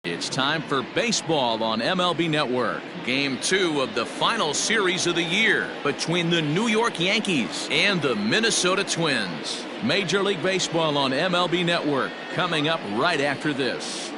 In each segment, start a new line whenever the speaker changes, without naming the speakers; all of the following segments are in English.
It's time for baseball on MLB Network. Game 2 of the final series of the year between the New York Yankees and the Minnesota Twins. Major League Baseball on MLB Network coming up right after this.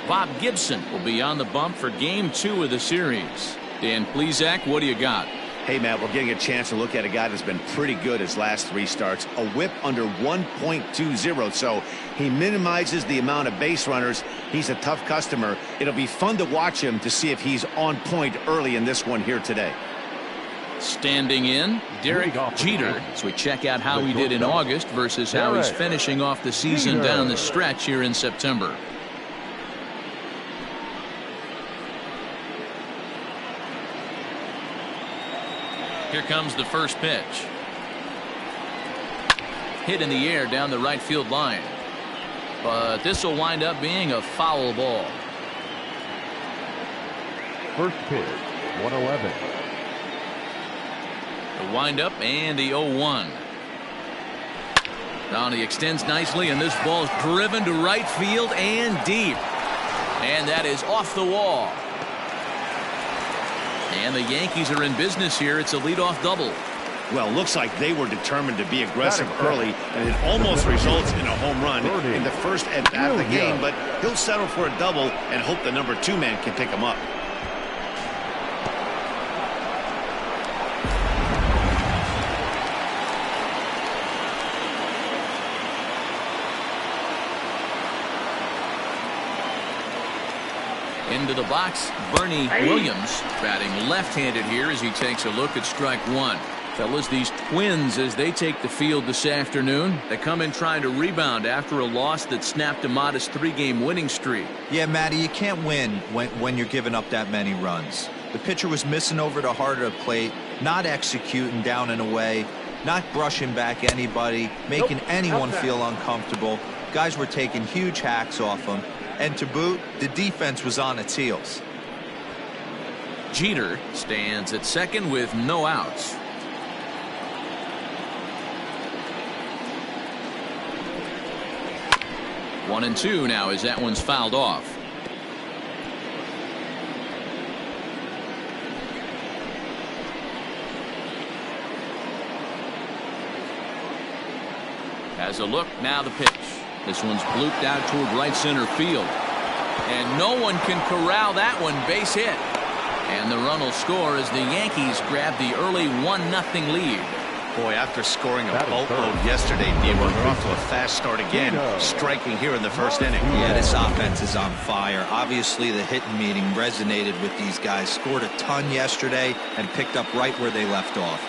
Bob Gibson will be on the bump for Game 2 of the series. Dan Plesac, what do you got?
Hey, Matt, we're getting a chance to look at a guy that's been pretty good his last 3 starts. A whip under 1.20, so he minimizes the amount of base runners. He's a tough customer. It'll be fun to watch him to see if he's on point early in this one here today.
Standing in, Derek Jeter, as we check out how he did in August versus how he's finishing off the season down the stretch here in September. Here comes the first pitch. Hit in the air down the right field line. But this will wind up being a foul ball.
First pitch, 111.
The windup and the 0-1. Now he extends nicely, and this ball's driven to right field and deep. And that is off the wall. And the Yankees are in business here. It's a leadoff double.
Well, looks like they were determined to be aggressive early, and it almost results in a home run in the first at bat of the game, but he'll settle for a double and hope the number 2 man can pick him up.
Into the box, Bernie Williams batting left-handed here as he takes a look at strike 1. Fellas, these Twins, as they take the field this afternoon, they come in trying to rebound after a loss that snapped a modest 3-game winning streak.
Yeah, Matty, you can't win when you're giving up that many runs. The pitcher was missing over the heart of the plate, not executing down and away, not brushing back anybody, making anyone feel uncomfortable. Guys were taking huge hacks off him. And to boot, the defense was on its heels.
Jeter stands at second with no outs. One and two now as that one's fouled off. Has a look, now the pitch. This one's blooped out toward right center field. And no one can corral that one. Base hit. And the run will score as the Yankees grab the early 1-0 lead.
Boy, after scoring a boatload yesterday, they're off to a fast start again, striking here in the first inning.
Yeah, this offense is on fire. Obviously, the hitting meeting resonated with these guys. Scored a ton yesterday and picked up right where they left off.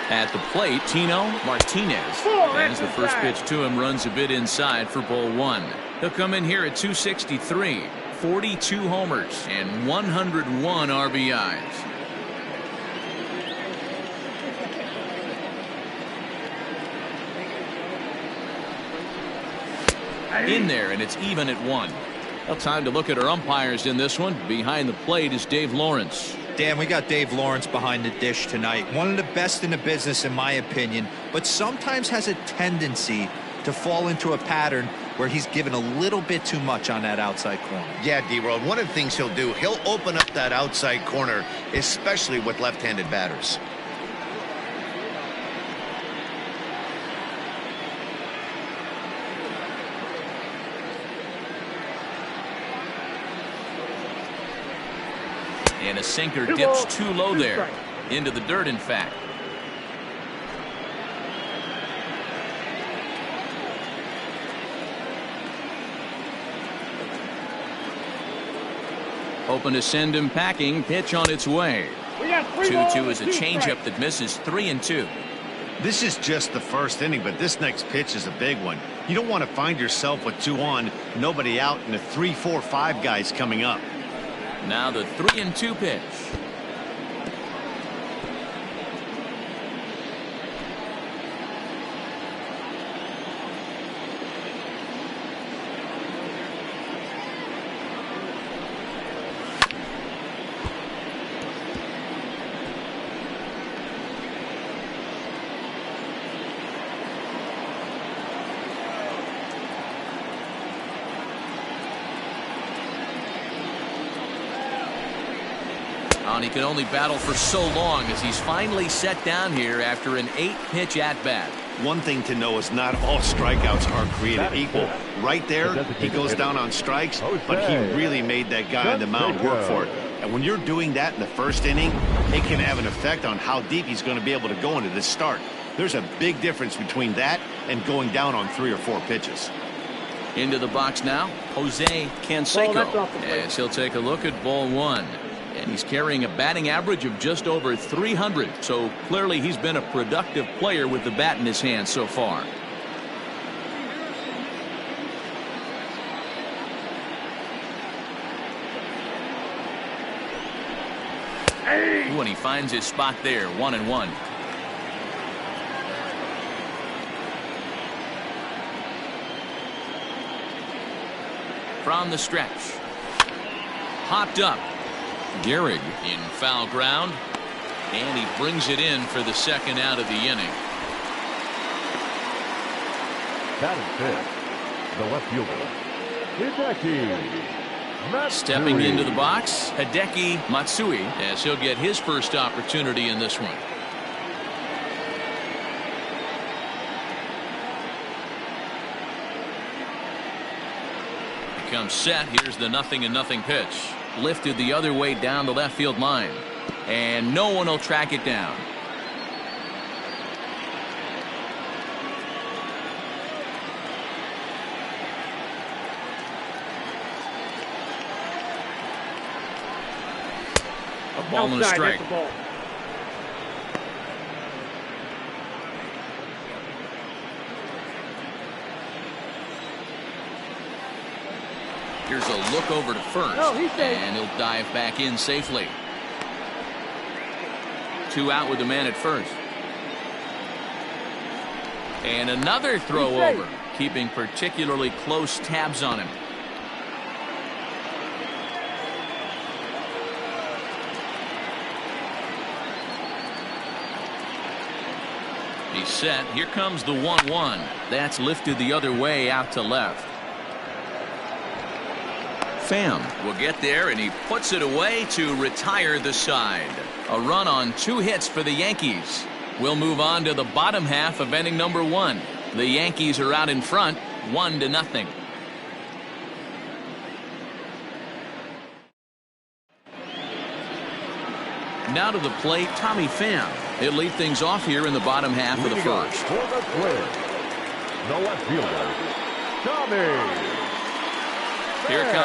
At the plate, Tino Martinez, as the first pitch to him, runs a bit inside for ball 1. He'll come in here at 263, 42 homers, and 101 RBIs. In there, and it's even at 1. Well, time to look at our umpires in this one. Behind the plate is Dave Lawrence.
Dan, we got Dave Lawrence behind the dish tonight. One of the best in the business, in my opinion, but sometimes has a tendency to fall into a pattern where he's given a little bit too much on that outside corner.
Yeah, D-Road, one of the things he'll do, he'll open up that outside corner, especially with left-handed batters.
And a sinker dips too low there. Into the dirt, in fact. Hoping to send him packing. Pitch on its way. 2-2 is a changeup that misses. 3-2.
This is just the first inning, but this next pitch is a big one. You don't want to find yourself with 2 on, nobody out, and the 3, 4, 5 guys coming up.
Now the 3-2 pitch. And he can only battle for so long as he's finally set down here after an 8-pitch at-bat.
One thing to know is not all strikeouts are created equal. Right there, he goes down on strikes, but he really made that guy on the mound work for it. And when you're doing that in the first inning, it can have an effect on how deep he's going to be able to go into this start. There's a big difference between that and going down on 3 or 4 pitches.
Into the box now, Jose Canseco, as he'll take a look at ball 1. And he's carrying a batting average of just over 300. So clearly he's been a productive player with the bat in his hand so far. When he finds his spot there, 1-1. From the stretch. Hopped up. Gehrig in foul ground. And he brings it in for the second out of the inning.
Batting fifth, the left fielder, Hideki.
Stepping into the box, Hideki Matsui, as he'll get his first opportunity in this one. Becomes set. Here's the 0-0 pitch. Lifted the other way down the left field line. And no one will track it down. A ball and a strike. Here's a look over to first, and he'll dive back in safely. 2 out with the man at first. And another throw over, keeping particularly close tabs on him. He's set. Here comes the 1-1. That's lifted the other way out to left. Pham will get there, and he puts it away to retire the side. A run on 2 hits for the Yankees. We'll move on to the bottom half of inning number 1. The Yankees are out in front, 1-0. Now to the plate, Tommy Pham. He'll lead things off here in the bottom half of the first.
For the Twins, the left fielder, Tommy.
Here it comes.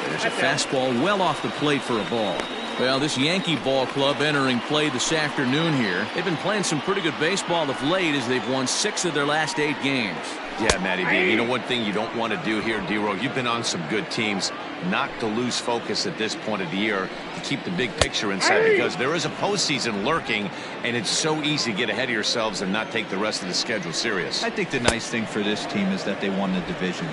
There's a fastball well off the plate for a ball. Well, this Yankee ball club entering play this afternoon here. They've been playing some pretty good baseball of late as they've won 6 of their last 8 games.
Yeah, Matty B. You know, one thing you don't want to do here, D-Row, you've been on some good teams, not to lose focus at this point of the year, to keep the big picture in sight, because there is a postseason lurking, and it's so easy to get ahead of yourselves and not take the rest of the schedule serious.
I think the nice thing for this team is that they won the division.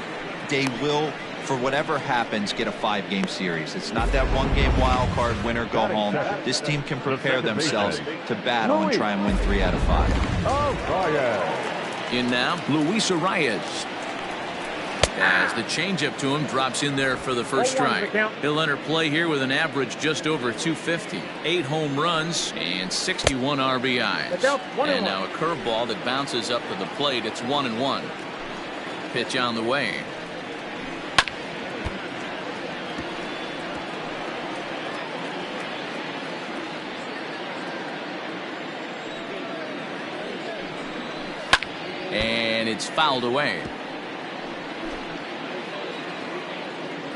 They will, for whatever happens, get a 5-game series. It's not that 1-game wild card, win or go home. This team can prepare themselves to battle and try and win 3 out of 5.
Oh,
in now, Luis Arias. As the changeup to him drops in there for the first strike. He'll enter play here with an average just over 250. 8 home runs and 61 RBIs. And now a curveball that bounces up to the plate. It's 1-1. Pitch on the way. And it's fouled away.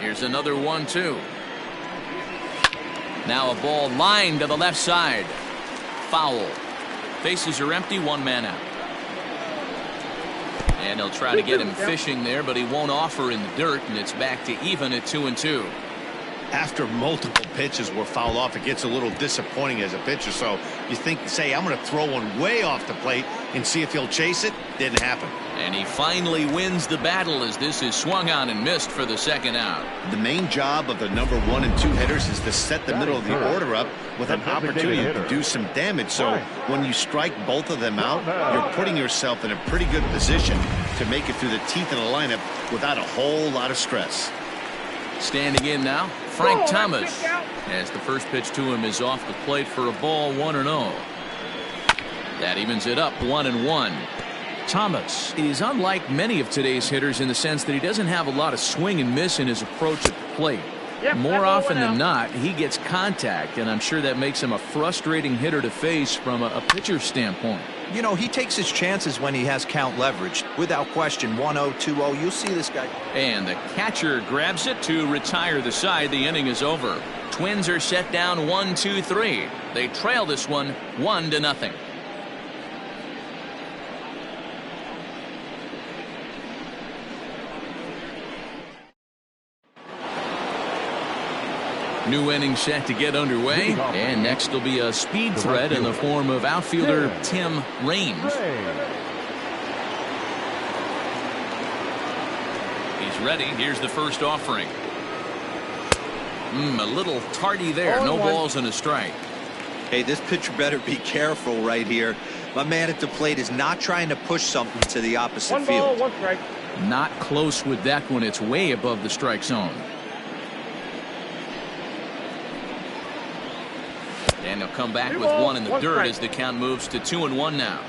Here's another 1-2. Now a ball lined to the left side. Foul. Bases are empty, 1 man out. And he'll try to get him fishing there, but he won't offer in the dirt, and it's back to even at 2-2.
After multiple pitches were fouled off, it gets a little disappointing as a pitcher. So you think, say, I'm going to throw one way off the plate and see if he'll chase it. Didn't happen.
And he finally wins the battle as this is swung on and missed for the second out.
The main job of the number 1 and 2 hitters is to set the middle of the order up with an opportunity to do some damage. So when you strike both of them out, you're putting yourself in a pretty good position to make it through the teeth of the lineup without a whole lot of stress.
Standing in now Frank Thomas, as the first pitch to him is off the plate for a ball, 1-0. That evens it up, 1-1. Thomas is unlike many of today's hitters in the sense that he doesn't have a lot of swing and miss in his approach at the plate. More often than not, he gets contact, and I'm sure that makes him a frustrating hitter to face from a pitcher's standpoint.
You know, he takes his chances when he has count leverage. Without question, 1-0, 2-0, you'll see this guy.
And the catcher grabs it to retire the side. The inning is over. Twins are set down 1-2-3. They trail this one 1-0. New inning set to get underway, and next will be a speed threat in the form of outfielder Tim Raines. He's ready. Here's the first offering. A little tardy there. No balls and a strike.
Hey, this pitcher better be careful right here. My man at the plate is not trying to push something to the opposite field.
1 ball, 1 strike.
Not close with that one. It's way above the strike zone. And he'll come back with one in the dirt as the count moves to 2-1 now.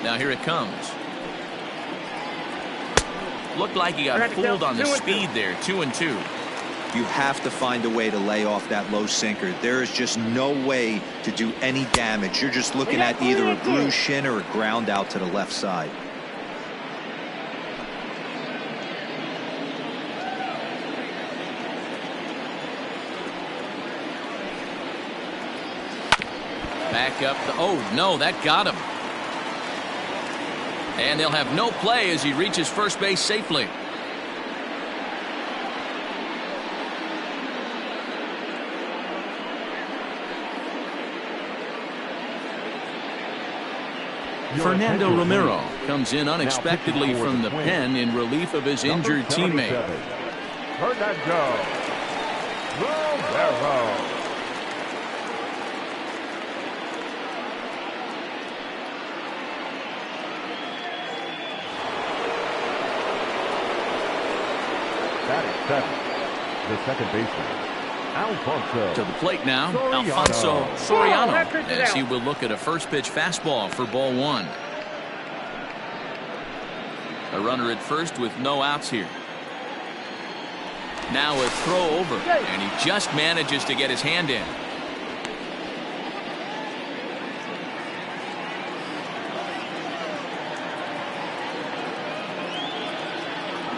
Now here it comes. Looked like he got fooled on the speed there. 2-2.
You have to find a way to lay off that low sinker. There is just no way to do any damage. You're just looking at either a bruised shin or a ground out to the left side.
Back up. Oh, no, that got him. And they'll have no play as he reaches first base safely. Fernando Romero comes in unexpectedly from the pen in relief of his injured teammate.
Fernando Romero. The second baseman, Alfonso.
To the plate now, Alfonso Soriano, as he will look at a first pitch fastball for ball 1. A runner at first with no outs here. Now a throw over, and he just manages to get his hand in.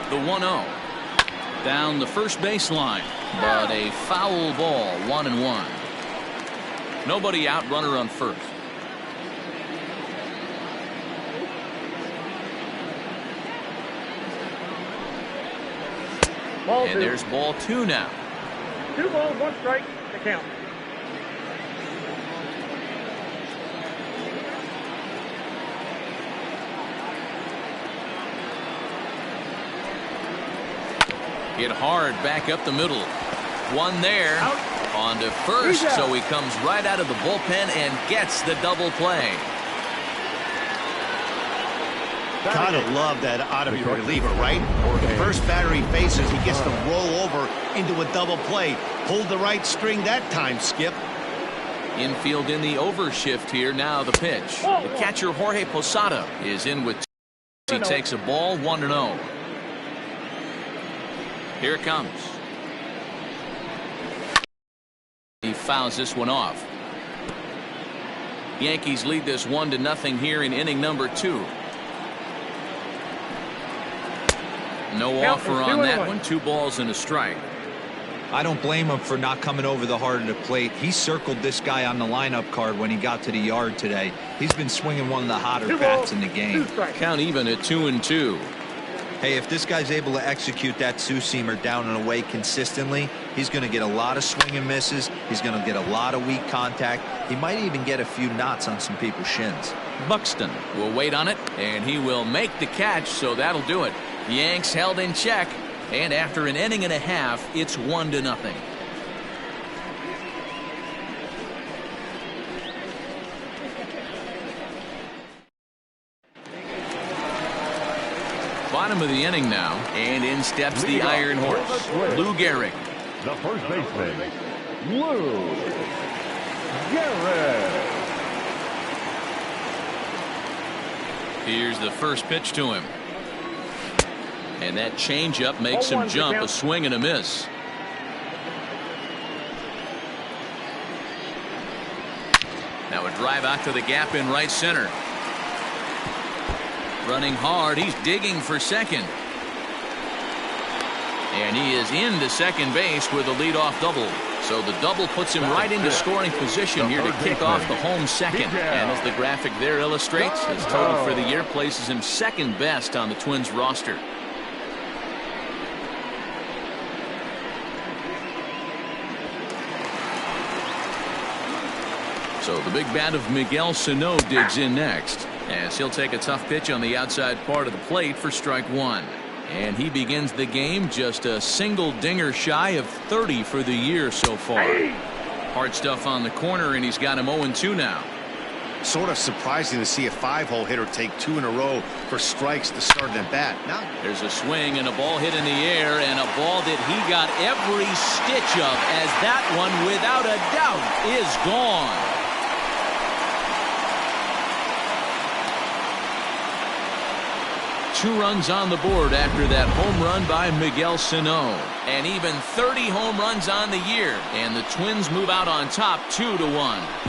The 1-0. Down the first baseline, but a foul ball, 1-1. Nobody out, runner on first. And there's ball 2 now.
2 balls, 1 strike to count.
Hit hard back up the middle. One there. On to first, so he comes right out of the bullpen and gets the double play.
Gotta love that out of your reliever, right? The first batter he faces, he gets to roll over into a double play. Pulled the right string that time, Skip.
Infield in the overshift here. Now the pitch. The catcher Jorge Posada is in with 2. He takes a ball, 1-0. Here it comes. He fouls this one off. Yankees lead this 1-0 here in inning number 2. No offer on that one. 2 balls and a strike.
I don't blame him for not coming over the heart of the plate. He circled this guy on the lineup card when he got to the yard today. He's been swinging one of the hotter bats in the game.
Count even at 2-2.
Hey, if this guy's able to execute that two-seamer down and away consistently, he's going to get a lot of swing and misses. He's going to get a lot of weak contact. He might even get a few knots on some people's shins.
Buxton will wait on it, and he will make the catch, so that'll do it. The Yanks held in check, and after an inning and a half, it's 1-0. bottom of the inning now, and in steps the Iron Horse, Lou Gehrig.
The first baseman, Lou Gehrig.
Here's the first pitch to him. And that changeup makes him jump, a swing and a miss. Now a drive out to the gap in right center. Running hard, he's digging for second. And he is into second base with a leadoff double. So the double puts him right into scoring position here to kick off the home second. And as the graphic there illustrates, his total for the year places him second best on the Twins roster. So the big bat of Miguel Sano digs in next, as he'll take a tough pitch on the outside part of the plate for strike one. And he begins the game just a single dinger shy of 30 for the year so far. Hard stuff on the corner, and he's got him 0-2 now.
Sort of surprising to see a 5-hole hitter take 2 in a row for strikes to start an at bat. Now
there's a swing and a ball hit in the air, and a ball that he got every stitch of, as that one without a doubt is gone. Two runs on the board after that home run by Miguel Sano, and even 30 home runs on the year, and the Twins move out on top 2-1.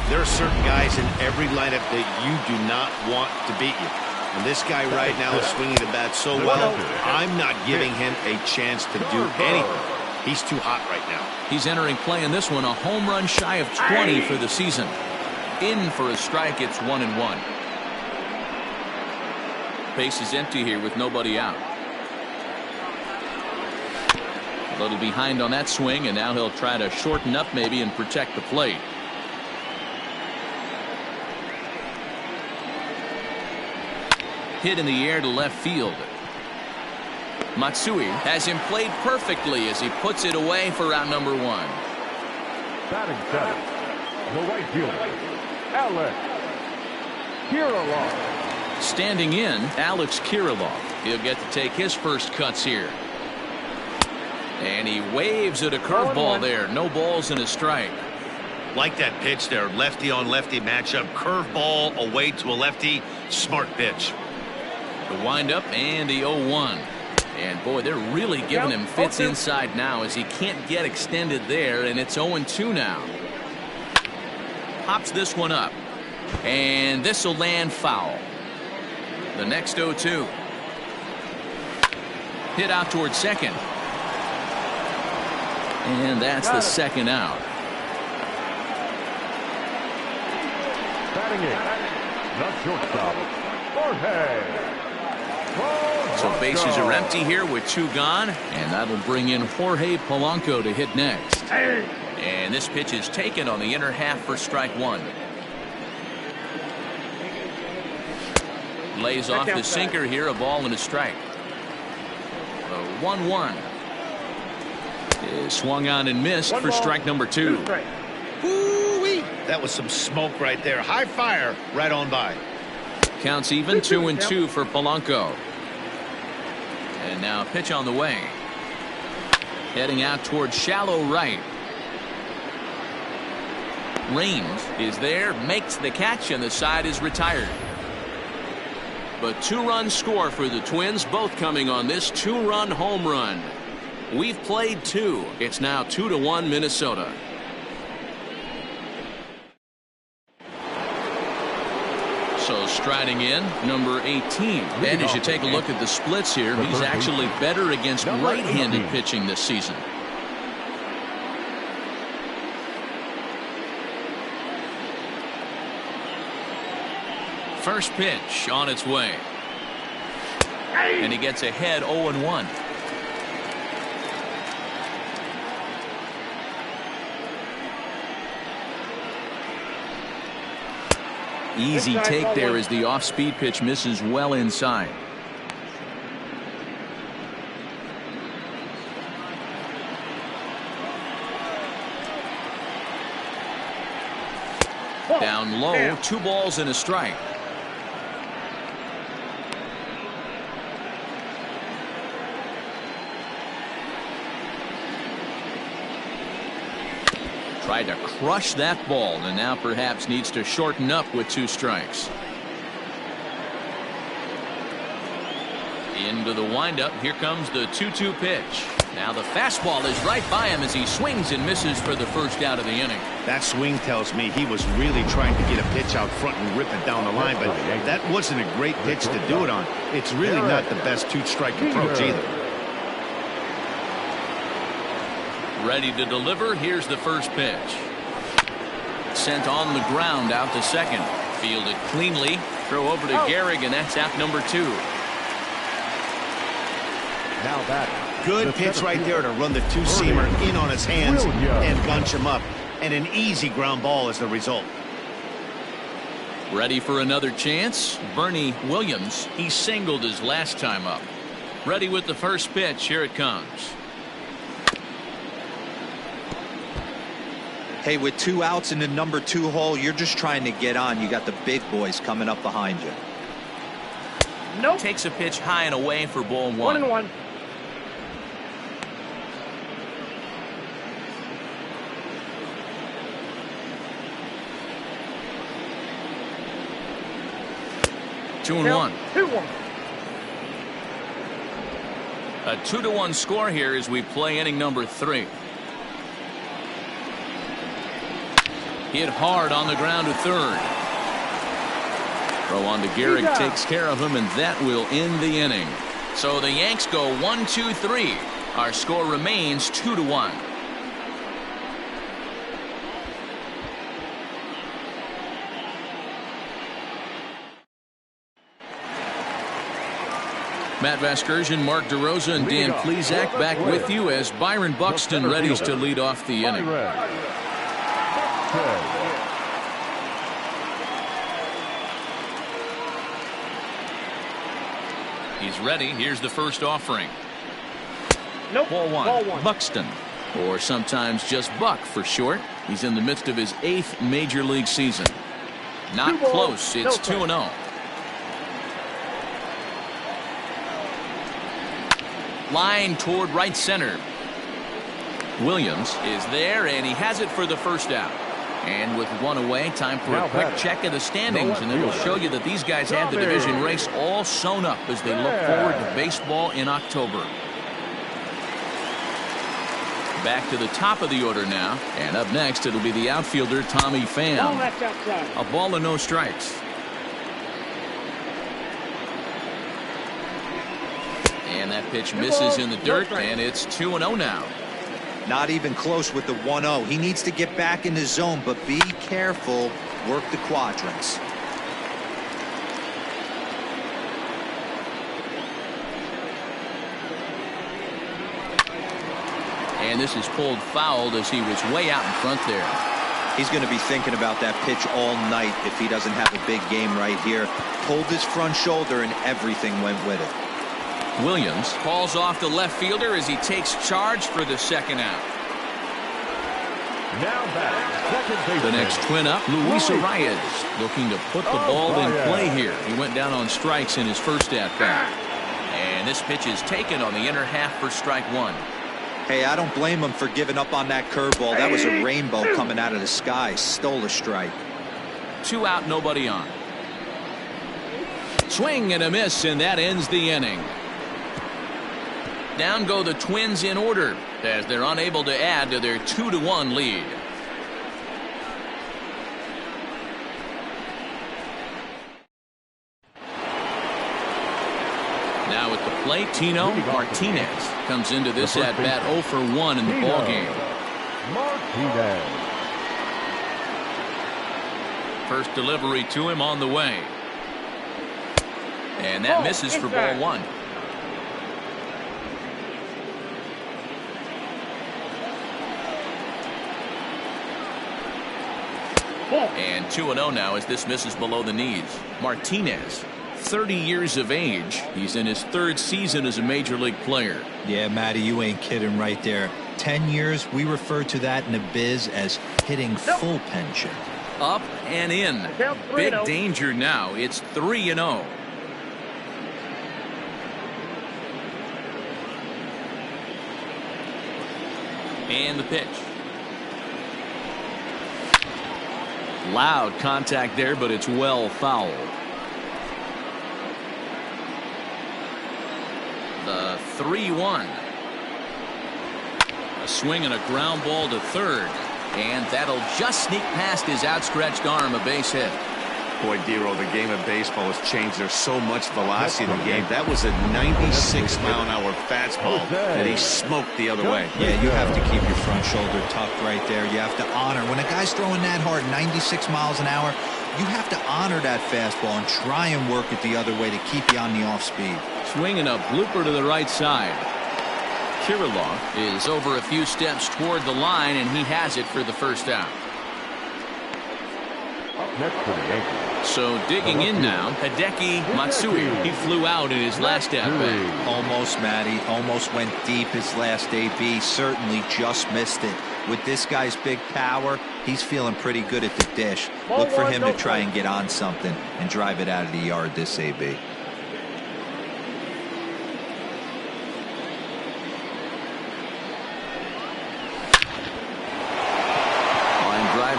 There are certain guys in every lineup that you do not want to beat you, and this guy right now is swinging the bat so well, I'm not giving him a chance to do anything. He's too hot right now.
He's entering play in this one, a home run shy of 20 for the season. In for a strike, it's 1-1. Base is empty here with nobody out. A little behind on that swing, and now he'll try to shorten up maybe and protect the plate. Hit in the air to left field. Matsui has him played perfectly as he puts it away for out number one.
Batting center, the right fielder, Alex Kirilloff.
Standing in, Alex Kirilloff. He'll get to take his first cuts here. And he waves at a curveball there. No balls and a strike.
Like that pitch there, lefty on lefty matchup, curveball away to a lefty, smart pitch.
The windup and the 0-1. And boy, they're really giving him fits inside now as he can't get extended there, and it's 0-2 now. Pops this one up, and this will land foul. The next 0-2. Hit out towards second. And that's the second out.
Batting in, the shortstop, Jorge.
So bases are empty here with 2 gone, and that'll bring in Jorge Polanco to hit next. And this pitch is taken on the inner half for strike one. Lays off the sinker here, a ball and a strike. The 1-1 is swung on and missed for strike number 2.
Ooh-wee. That was some smoke right there. High fire right on by.
Counts even, 2-2 for Polanco. And now a pitch on the way. Heading out towards shallow right. Raines is there, makes the catch, and the side is retired. But 2-run score for the Twins, both coming on this 2-run home run. We've played 2. It's now 2-1 Minnesota. So striding in, number 18. And as you take a look at the splits here, he's actually better against right-handed pitching this season. First pitch on its way. And he gets ahead 0-1. Easy take there as the off-speed pitch misses well inside. Down low, 2 balls and a strike. Tried to crush that ball and now perhaps needs to shorten up with 2 strikes. Into the windup. Here comes the 2-2 pitch. Now the fastball is right by him as he swings and misses for the first out of the inning.
That swing tells me he was really trying to get a pitch out front and rip it down the line, but that wasn't a great pitch to do it on. It's really not the best 2-strike approach either.
Ready to deliver. Here's the first pitch. Sent on the ground out to second. Fielded cleanly. Throw over to Gehrig, and that's out number 2.
Now that
Good pitch right there to run the 2-seamer in on his hands and bunch him up. And an easy ground ball as the result.
Ready for another chance. Bernie Williams. He singled his last time up. Ready with the first pitch. Here it comes.
Hey, with 2 outs in the number 2 hole, you're just trying to get on. You got the big boys coming up behind you.
Nope.
Takes a pitch high and away for ball 1.
1-1.
Two and one.
2-1.
A 2-1 score here as we play inning number 3. Hit hard on the ground to third. Throw on to Gehrig, takes care of him, and that will end the inning. So the Yanks go 1-2-3. Our score remains 2-1. Matt Vasgersian, Mark DeRosa, and Dan Plesac back with you as Byron Buxton readies to lead off the inning. He's ready. Here's the first offering.
Nope.
Ball 1.
Ball 1.
Buxton, or sometimes just Buck for short. He's in the midst of his 8th major league season. Not close. It's 2-0. Line toward right center. Williams is there, and he has it for the first out. And with 1 away, time for a quick check of the standings, and it will show you that these guys have the division race all sewn up as they look forward to baseball in October. Back to the top of the order now, and up next it'll be the outfielder Tommy Pham. A ball and no strikes. And that pitch misses in the dirt, and it's 2-0 now.
Not even close with the 1-0. He needs to get back in the zone, but be careful. Work the quadrants.
And this is pulled fouled as he was way out in front there.
He's going to be thinking about that pitch all night if he doesn't have a big game right here. Pulled his front shoulder, and everything went with it.
Williams calls off the left fielder as he takes charge for the second out.
Now back, second baseman.
The next twin up, Luis Arias, looking to put the ball in play here. He went down on strikes in his first at bat. And this pitch is taken on the inner half for strike 1.
Hey, I don't blame him for giving up on that curveball. That was a rainbow coming out of the sky. Stole a strike.
2 out, nobody on. Swing and a miss, and that ends the inning. Down go the Twins in order as they're unable to add to their 2-1 lead. Now at the plate, Tino Martinez comes into this at bat 0 for 1 in the ball game.
Martinez.
First delivery to him on the way. And that misses for ball 1. And 2-0 now as this misses below the knees. Martinez, 30 years of age. He's in his 3rd season as a major league player.
Yeah, Matty, you ain't kidding right there. 10 years, we refer to that in the biz as hitting full pension.
Up and in. Big danger now. It's 3-0. And the pitch. Loud contact there, but it's well fouled. The 3-1. A swing and a ground ball to third. And that'll just sneak past his outstretched arm, a base hit.
Boy, Dero, the game of baseball has changed. There's so much velocity in the game. That was a 96-mile-an-hour fastball that he smoked the other way.
Yeah, you have to keep your front shoulder tucked right there. You have to honor. When a guy's throwing that hard, 96 miles an hour, you have to honor that fastball and try and work it the other way to keep you on the off speed.
Swinging a blooper to the right side. Kirilov is over a few steps toward the line, and he has it for the first out.
Next for the Yankees.
So digging in now, Hideki Matsui. He flew out in his last at-bat.
Almost, Matty. Almost went deep his last AB. Certainly just missed it. With this guy's big power, he's feeling pretty good at the dish. Look for him to try and get on something and drive it out of the yard this AB.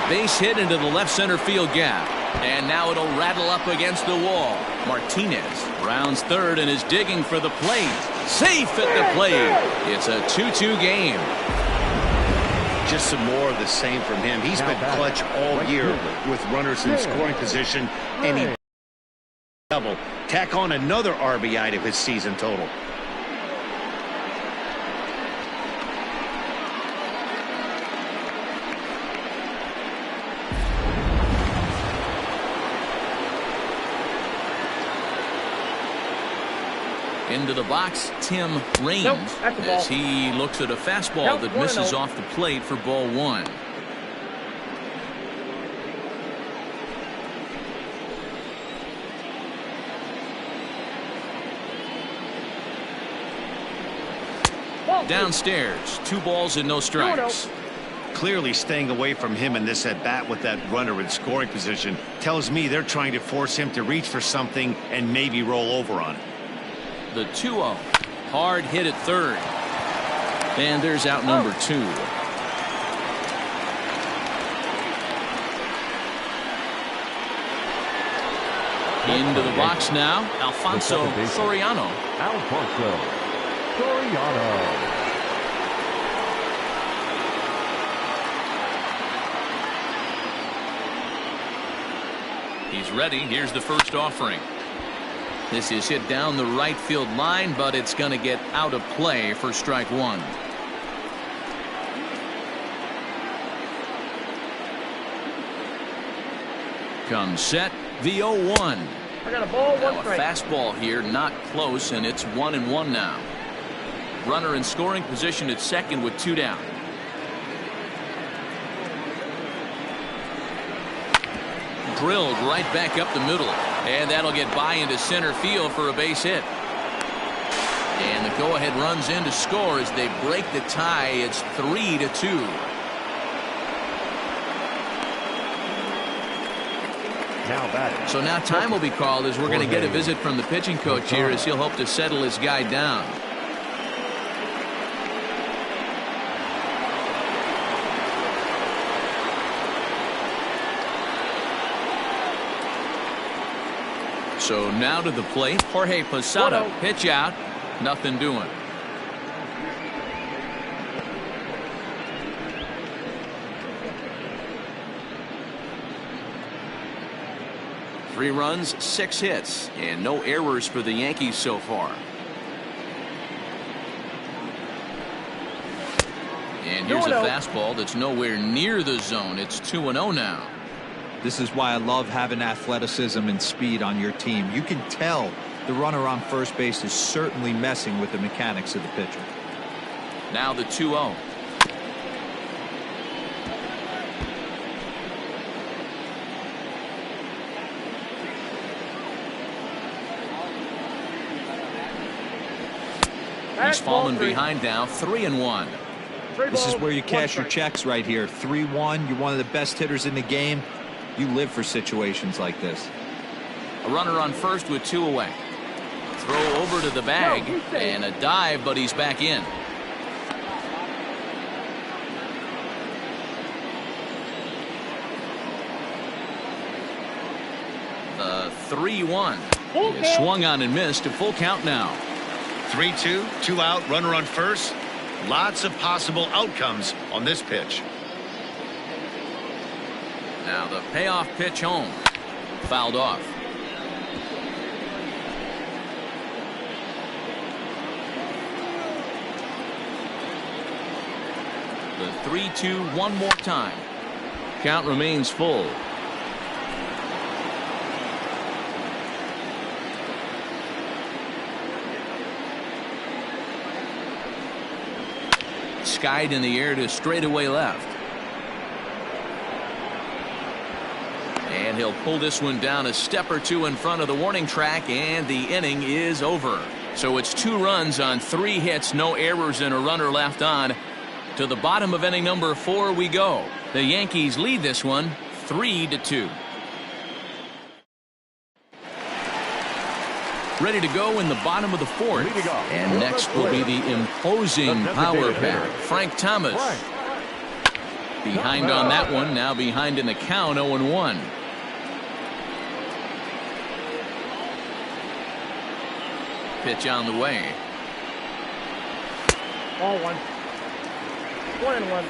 Base hit into the left center field gap. And now it'll rattle up against the wall. Martinez rounds third and is digging for the plate. Safe at the plate. It's a 2-2 game.
Just some more of the same from him. He's been clutch all year with runners in scoring position, and he double. Tack on another RBI to his season total.
Into the box, Tim Raines, as he looks at a fastball that misses off the plate for ball one. Downstairs, 2 balls and no strikes.
Clearly staying away from him in this at-bat with that runner in scoring position tells me they're trying to force him to reach for something and maybe roll over on it.
The 2-0. Hard hit at third. And there's out number 2. Into the box now, Alfonso Soriano.
Alfonso Soriano.
He's ready. Here's the first offering. This is hit down the right field line, but it's going to get out of play for strike one. Comes set, the 0-1.
I got a ball,
now
one
a
strike.
fastball here, not close, and it's 1-1 now. Runner in scoring position at second with 2 down. Drilled right back up the middle, and that'll get by into center field for a base hit. And the go-ahead runs in to score as they break the tie. It's 3-2.
Now batting.
So now time will be called as we're going to get a visit from the pitching coach here as he'll hope to settle his guy down. So now to the plate, Jorge Posada. Pitch out, nothing doing. Three runs, 6 hits, and no errors for the Yankees so far. And here's a fastball that's nowhere near the zone. It's 2-0 now.
This is why I love having athleticism and speed on your team. You can tell the runner on first base is certainly messing with the mechanics of the pitcher.
Now the 2-0. He's fallen behind now, 3-1.
This is where you cash your checks right here. 3-1. You're one of the best hitters in the game. You live for situations like this.
A runner on first with 2 away. Throw over to the bag and a dive, but he's back in. 3-1. Swung on and missed. A full count now.
3-2, 2 out, runner on first. Lots of possible outcomes on this pitch.
Now the payoff pitch home. Fouled off. The 3-2 one more time. Count remains full. Skied in the air to straightaway left. And he'll pull this one down a step or two in front of the warning track, and the inning is over. So it's 2 runs on 3 hits, no errors, and a runner left on. To the bottom of inning number 4 we go. The Yankees lead this one 3-2. Ready to go in the bottom of the 4th. And next will be the imposing power back, Frank Thomas. Behind on that one, now behind in the count, 0-1. Pitch on the way.
Ball 1. 1-1.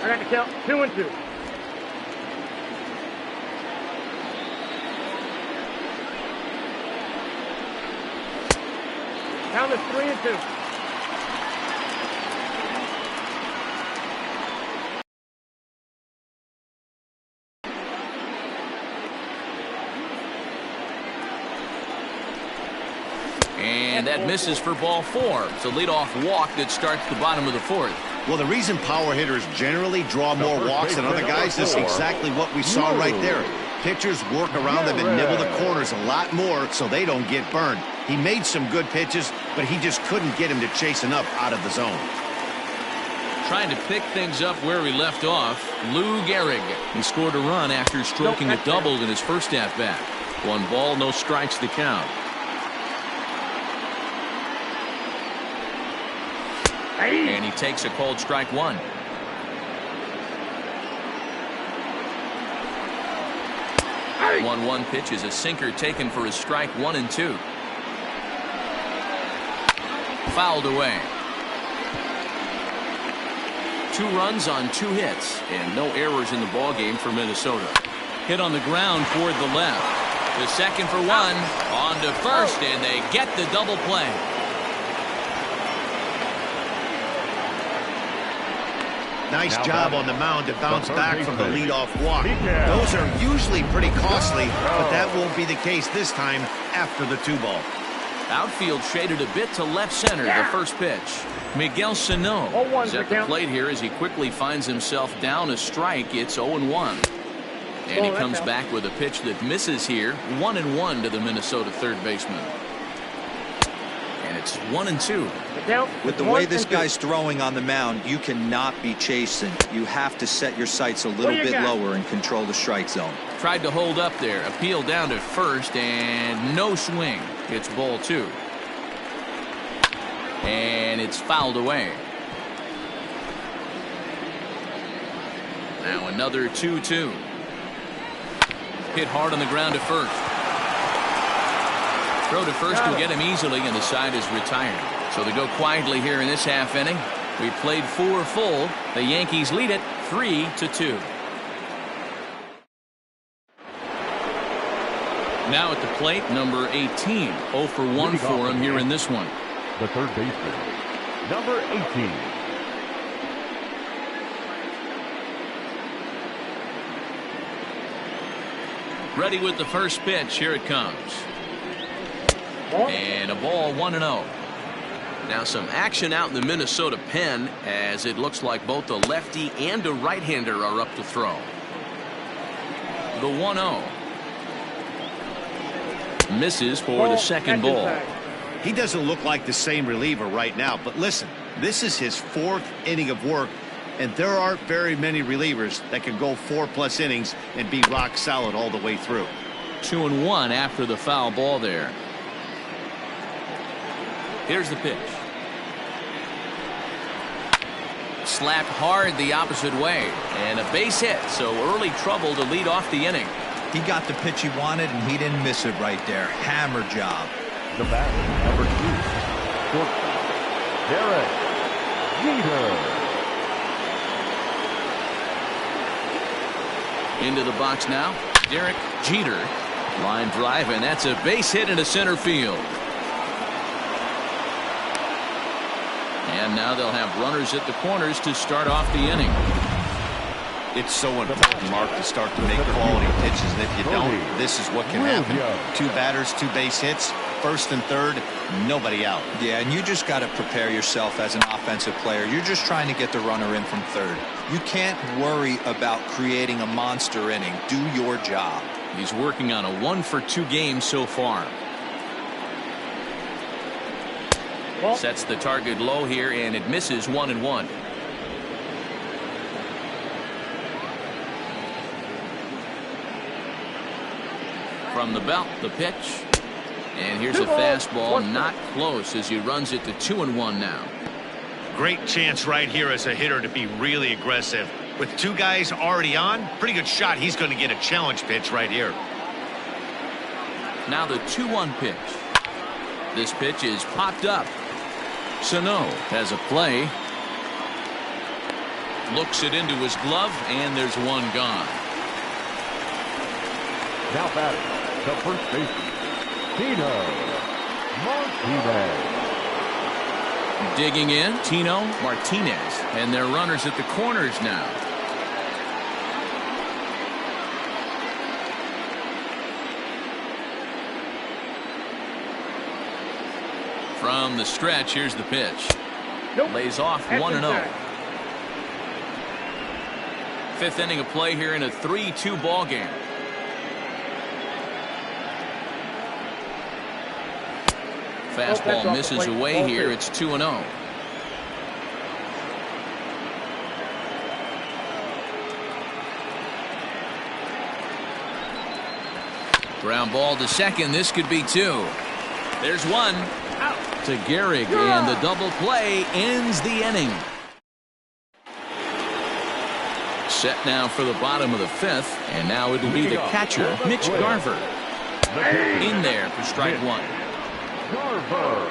I got to count 2-2. Count is 3-2.
And that misses for ball 4. It's a leadoff walk that starts the bottom of the 4th.
Well, the reason power hitters generally draw more walks than other guys is exactly what we saw right there. Pitchers work around them and nibble the corners a lot more so they don't get burned. He made some good pitches, but he just couldn't get him to chase enough out of the zone.
Trying to pick things up where he left off, Lou Gehrig. He scored a run after stroking a double in his first at-bat. 1 ball, no strikes the count. And he takes a called strike 1.
Hey.
1-1 pitch is a sinker taken for his strike 1 and 2. Fouled away. 2 runs on 2 hits and no errors in the ballgame for Minnesota. Hit on the ground toward the left. The second for 1 on to first, and they get the double play.
Nice job on the mound to bounce back from the leadoff walk. Those are usually pretty costly, but that won't be the case this time after the 2-ball.
Outfield shaded a bit to left center. The first pitch. Miguel Sano is at the plate here as he quickly finds himself down a strike. It's 0-1. And he comes back with a pitch that misses here. 1-1 to the Minnesota third baseman. And it's 1-2.
With the way this guy's throwing on the mound, you cannot be chasing. You have to set your sights a little bit lower and control the strike zone.
Tried to hold up there. Appeal down to first, and no swing. It's ball 2. And it's fouled away. Now another 2-2. Hit hard on the ground to first. Throw to first will get him easily, and the side is retired. So they go quietly here in this half inning. We played 4 full. The Yankees lead it 3-2. Now at the plate, number 18. 0 for 1 for him here in this one.
The third baseman, number 18.
Ready with the first pitch. Here it comes. And a ball 1-0. Now some action out in the Minnesota pen as it looks like both the lefty and a right-hander are up to throw. The 1-0. Misses for the second ball.
He doesn't look like the same reliever right now, but listen, This is his 4th inning of work, and there aren't very many relievers that can go 4+ innings and be rock solid all the way through.
2-1 after the foul ball there. Here's the pitch. Slapped hard the opposite way, and a base hit, so early trouble to lead off the inning.
He got the pitch he wanted, and he didn't miss it right there. Hammer job.
The batter, number 2, shortstop, Derek Jeter.
Into the box now, Derek Jeter. Line drive, and that's a base hit into center field. And now they'll have runners at the corners to start off the inning.
It's so important, Mark, to start to make quality pitches, and if you don't, this is what can happen. 2 batters, 2 base hits, 1st and 3rd, nobody out.
Yeah, and you just got to prepare yourself as an offensive player. You're just trying to get the runner in from 3rd. You can't worry about creating a monster inning. Do your job.
He's working on a 1-for-2 game so far. Sets the target low here, and it misses 1-1. From the belt, the pitch. And here's a fastball, not close, as he runs it to 2-1 now.
Great chance right here as a hitter to be really aggressive. With 2 guys already on, pretty good shot. He's going to get a challenge pitch right here.
Now the 2-1 pitch. This pitch is popped up. Sano has a play. Looks it into his glove, and there's 1 gone.
Now batting, the first baseman, Tino Martinez.
Digging in, Tino Martinez, and their runners at the corners now. From the stretch, here's the pitch. Lays off 1-0. 5th inning of play here in a 3-2 ball game. Fastball misses away here. It's 2-0. Ground ball to second. This could be 2. There's 1. To Gehrig, and the double play ends the inning. Set now for the bottom of the 5th, and now it'll be the catcher, Mitch Garver. In there for strike 1.
Garver.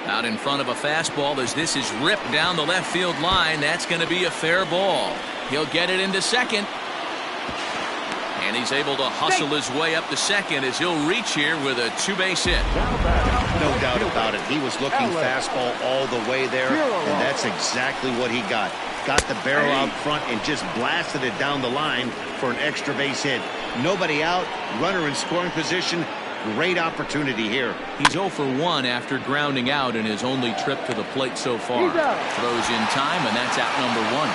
Out in front of a fastball as this is ripped down the left field line. That's going to be a fair ball. He'll get it into second. And he's able to hustle his way up to second as he'll reach here with a 2-base hit.
No doubt about it. He was looking fastball all the way there, and that's exactly what he got. Got the barrel out front and just blasted it down the line for an extra base hit. Nobody out, runner in scoring position. Great opportunity here.
He's 0 for 1 after grounding out in his only trip to the plate so far. Throws in time, and that's out number 1.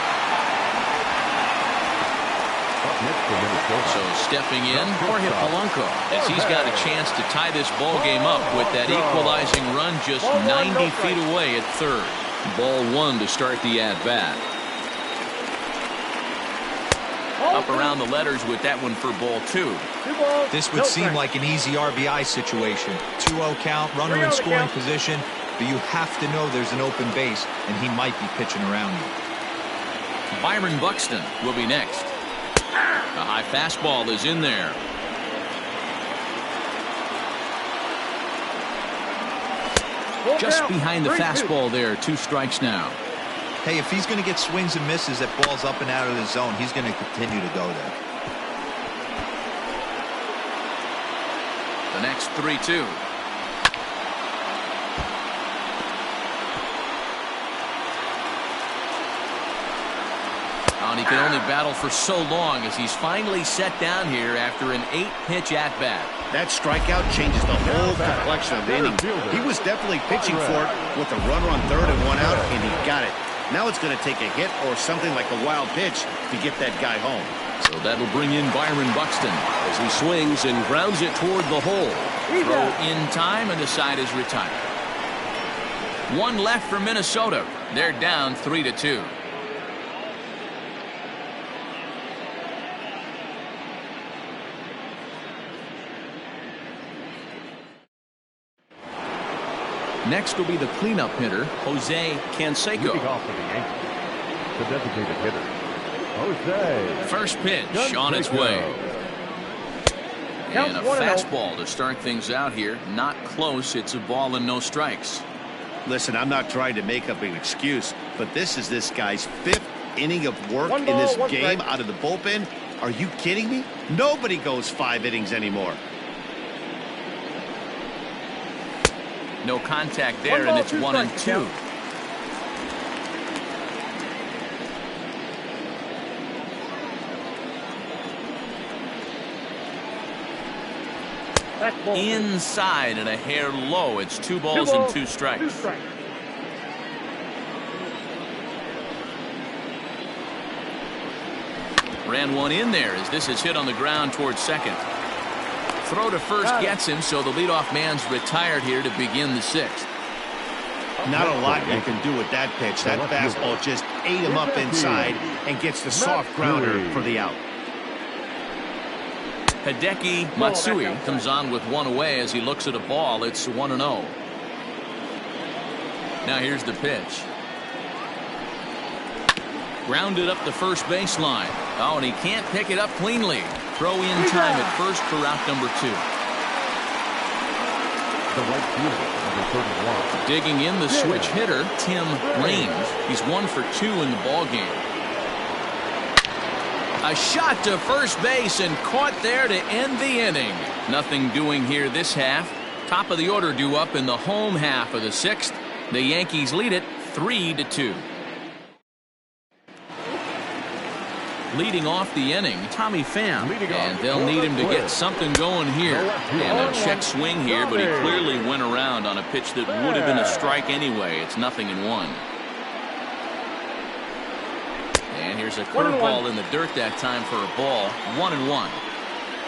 So stepping in, Jorge Polanco, as he's got a chance to tie this ball game up with that equalizing run just 90 feet away at 3rd. Ball 1 to start the at-bat. Up around the letters with that one for ball 2.
This would seem like an easy RBI situation. 2-0 count, runner in scoring position, but you have to know there's an open base, and he might be pitching around you.
Byron Buxton will be next. A high fastball is in there. Just behind the fastball there. 2 strikes now.
Hey, if he's going to get swings and misses at balls up and out of the zone, he's going to continue to go there.
The next 3-2. And he can only battle for so long as he's finally set down here after an 8-pitch at-bat.
That strikeout changes the whole complexion of the inning. He was definitely pitching for it with a runner on 3rd and 1 out, and he got it. Now it's going to take a hit or something like a wild pitch to get that guy home.
So that'll bring in Byron Buxton
as he swings and grounds it toward the hole.
Throw in time, and the side is retired. One left for Minnesota. They're down 3-2. Next will be the cleanup hitter, Jose Canseco.
Leading off for the Yankees, the designated hitter, Jose.
First pitch on its way. And a fastball to start things out here. Not close. It's a ball and no strikes.
Listen, I'm not trying to make up an excuse, but this is this guy's 5th inning of work in this game out of the bullpen. Are you kidding me? Nobody goes 5 innings anymore.
No contact there, and it's 1-2. Inside and a hair low. It's 2 balls and 2 strikes. Ran one in there as this is hit on the ground towards second. Throw to first gets him, so the leadoff man's retired here to begin the 6th.
Not a lot you can do with that pitch. That fastball just ate him up inside and gets the soft grounder for the out.
Hideki Matsui comes on with one away as he looks at a ball. It's 1-0. Now here's the pitch. Grounded up the first baseline. Oh, and he can't pick it up cleanly. Throw in time at first for route number 2.
The right fielder, number 31.
Digging in the switch hitter, Tim Raines. He's 1 for 2 in the ballgame. A shot to first base and caught there to end the inning. Nothing doing here this half. Top of the order due up in the home half of the 6th. The Yankees lead it 3-2. Leading off the inning, Tommy Pham, and they'll need him to get something going here. And a check swing here, but he clearly went around on a pitch that would have been a strike anyway. It's 0-1. And here's a curveball in the dirt that time for a ball. 1-1.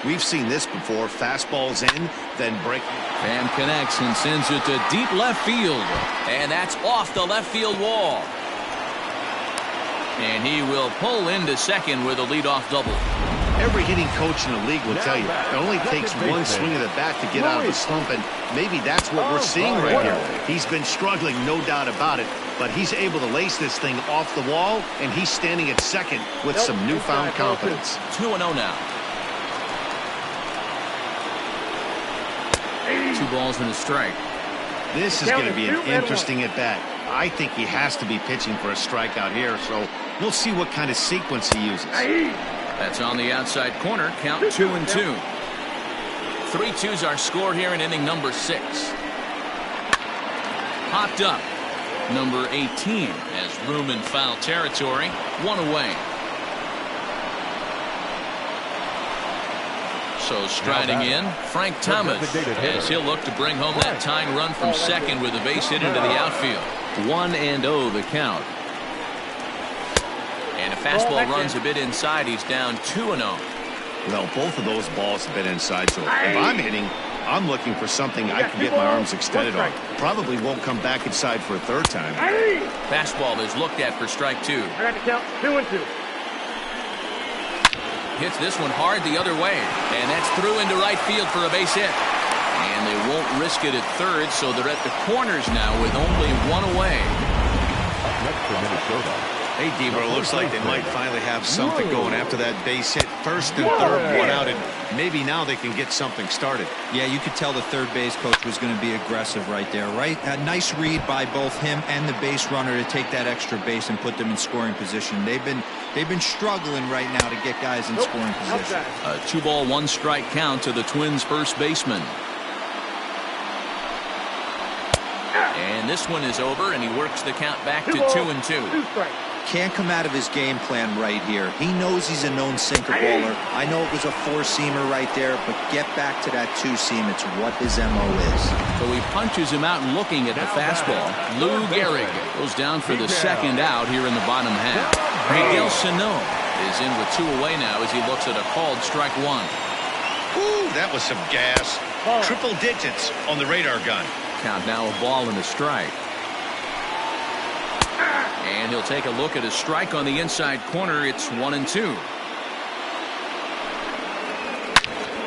We've seen this before. Fastballs in, then break.
Pham connects and sends it to deep left field. And that's off the left field wall. And he will pull into second with a leadoff double.
Every hitting coach in the league will tell you it only takes one swing of the bat to get out of the slump, and maybe that's what we're seeing right here. He's been struggling, no doubt about it, but he's able to lace this thing off the wall, and he's standing at second with some newfound confidence.
2-0 now. 2 balls and a strike.
This is going to be an interesting at-bat. I think he has to be pitching for a strikeout here, so we'll see what kind of sequence he uses.
That's on the outside corner. Count 2-2. 3-2's our score here in inning number 6. Popped up. Number 18 has room in foul territory. 1 away. So striding in, Frank Thomas, as he'll look to bring home that tying run from second with a base hit into the outfield. 1-0 the count. And a fastball runs a bit inside. He's down 2-0.
Well, both of those balls have been inside, so if I'm hitting, I'm looking for something I can get my arms extended on. Probably won't come back inside for a 3rd time.
Fastball is looked at for strike 2.
I got to count 2-2.
Hits this one hard the other way, and that's through into right field for a base hit. And they won't risk it at 3rd, so they're at the corners now with only 1 away.
Up next for Minnesota.
Hey, Debro, looks like they might finally have something going after that base hit. 1st and 3rd, 1 out, and maybe now they can get something started.
Yeah, you could tell the third base coach was going to be aggressive right there, right? A nice read by both him and the base runner to take that extra base and put them in scoring position. They've been struggling right now to get guys in scoring position.
A 2-ball, 1-strike count to the Twins' first baseman. And this one is over, and he works the count back to 2-2.
Can't come out of his game plan right here. He knows he's a known sinker baller. I know it was a 4-seamer right there, but get back to that 2-seam. It's what his MO is.
So he punches him out and looking at the fastball. Lou Gehrig goes down for the 2nd out here in the bottom half. Miguel Sano is in with 2 away now as he looks at a called strike 1.
Ooh, that was some gas. Triple digits on the radar gun.
Count now a ball and a strike. And he'll take a look at a strike on the inside corner. It's 1-2.